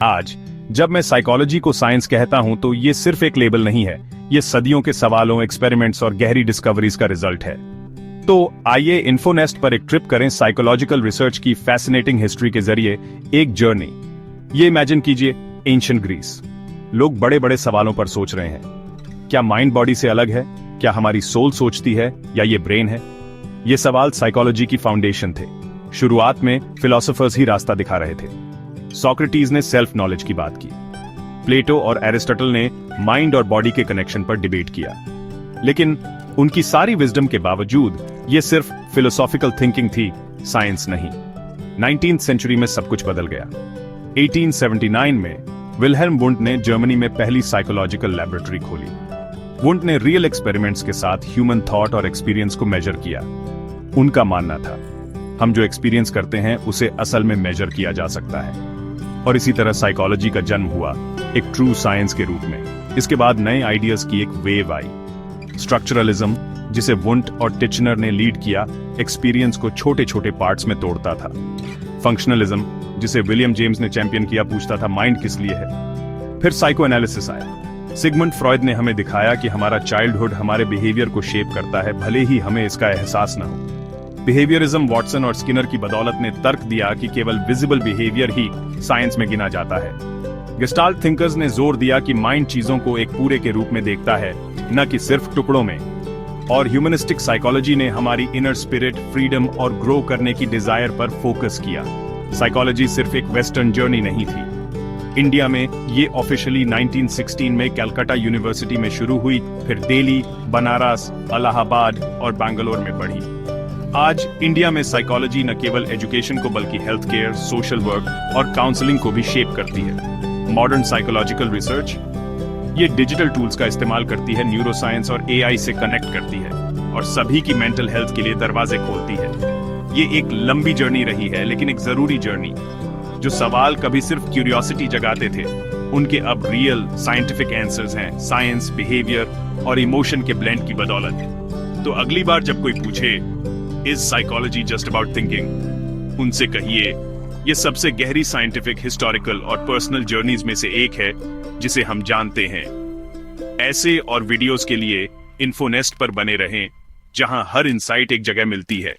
आज जब मैं साइकोलॉजी को साइंस कहता हूं तो ये सिर्फ एक लेबल नहीं है, ये सदियों के सवालों, एक्सपेरिमेंट्स और गहरी डिस्कवरीज का रिजल्ट है। तो आइए इन्फोनेस्ट पर एक ट्रिप करें साइकोलॉजिकल रिसर्च की फैसिनेटिंग हिस्ट्री के जरिए एक जर्नी। ये इमेजिन कीजिए, एंशिएंट ग्रीस। लोग बड़े बड़े सवालों पर सोच रहे हैं। क्या माइंड बॉडी से अलग है? क्या हमारी सोल सोचती है या ये ब्रेन है? ये सवाल साइकोलॉजी की फाउंडेशन थे। शुरुआत में फिलोसोफर्स ही रास्ता दिखा रहे थे। सोक्रेटिस ने सेल्फ नॉलेज की बात की, प्लेटो और एरिस्टोटल ने माइंड और बॉडी के कनेक्शन पर डिबेट किया। लेकिन उनकी सारी विजडम के बावजूद ये सिर्फ फिलोसॉफिकल थिंकिंग थी, साइंस नहीं। 19th सेंचुरी में सब कुछ बदल गया। 1879 में विल्हेल्म वुंड ने जर्मनी में पहली साइकोलॉजिकल लैबोरेटरी खोली। वुंड ने रियल एक्सपेरिमेंट्स के साथ ह्यूमन थॉट और एक्सपीरियंस को मेजर किया। उनका मानना था, हम जो एक्सपीरियंस करते हैं उसे असल में मेजर किया जा सकता है। और इसी तरह साइकोलॉजी का जन्म हुआ, एक ट्रू साइंस के रूप में। इसके बाद नए आइडियाज की एक वेव आई। स्ट्रक्चरलिज्म, जिसे वुंड और टिचनर ने लीड किया, एक्सपीरियंस को छोटे छोटे पार्ट्स में तोड़ता था। फंक्शनलिज्म, जिसे विलियम जेम्स ने चैंपियन किया, पूछता था माइंड किस लिए है। फिर साइको एनालिसिस आया। सिगमंड फ्रॉयड ने हमें दिखाया कि हमारा चाइल्डहुड हमारे बिहेवियर को शेप करता है, भले ही हमें इसका एहसास न हो। बिहेवियरिज्म, वॉटसन और स्किनर की बदौलत ने तर्क दिया कि केवल विजिबल बिहेवियर ही साइंस में गिना जाता है। गेस्टाल्ट थिंकर्स ने जोर दिया कि माइंड चीजों को एक पूरे के रूप में देखता है, न कि सिर्फ टुकड़ों में। और ह्यूमनिस्टिक साइकोलॉजी ने हमारी इनर स्पिरिट, फ्रीडम और ग्रो करने की डिजायर पर फोकस किया। साइकोलॉजी सिर्फ एक वेस्टर्न जर्नी नहीं थी। इंडिया में ये ऑफिशियली 1916 में कलकत्ता यूनिवर्सिटी में शुरू हुई, फिर दिल्ली, बनारस, इलाहाबाद और बैंगलोर में बढ़ी। आज इंडिया में साइकोलॉजी न केवल एजुकेशन को बल्कि हेल्थ केयर, सोशल वर्क और काउंसलिंग को भी शेप करती है। मॉडर्न साइकोलॉजिकल रिसर्च ये डिजिटल टूल्स का इस्तेमाल करती है, न्यूरोसाइंस और एआई से कनेक्ट करती है और सभी की मेंटल हेल्थ के लिए दरवाजे खोलती है। ये एक लंबी जर्नी रही है, लेकिन एक जरूरी जर्नी। जो सवाल कभी सिर्फ क्यूरियोसिटी जगाते थे, उनके अब रियल साइंटिफिक आंसर्स हैं, साइंस, बिहेवियर और इमोशन के ब्लेंड की बदौलत। तो अगली बार जब कोई पूछे, is psychology just about thinking, उनसे कहिए, ये सबसे गहरी साइंटिफिक, हिस्टोरिकल और पर्सनल जर्नीज में से एक है जिसे हम जानते हैं। ऐसे और वीडियोस के लिए इन्फोनेस्ट पर बने रहें, जहां हर इंसाइट एक जगह मिलती है।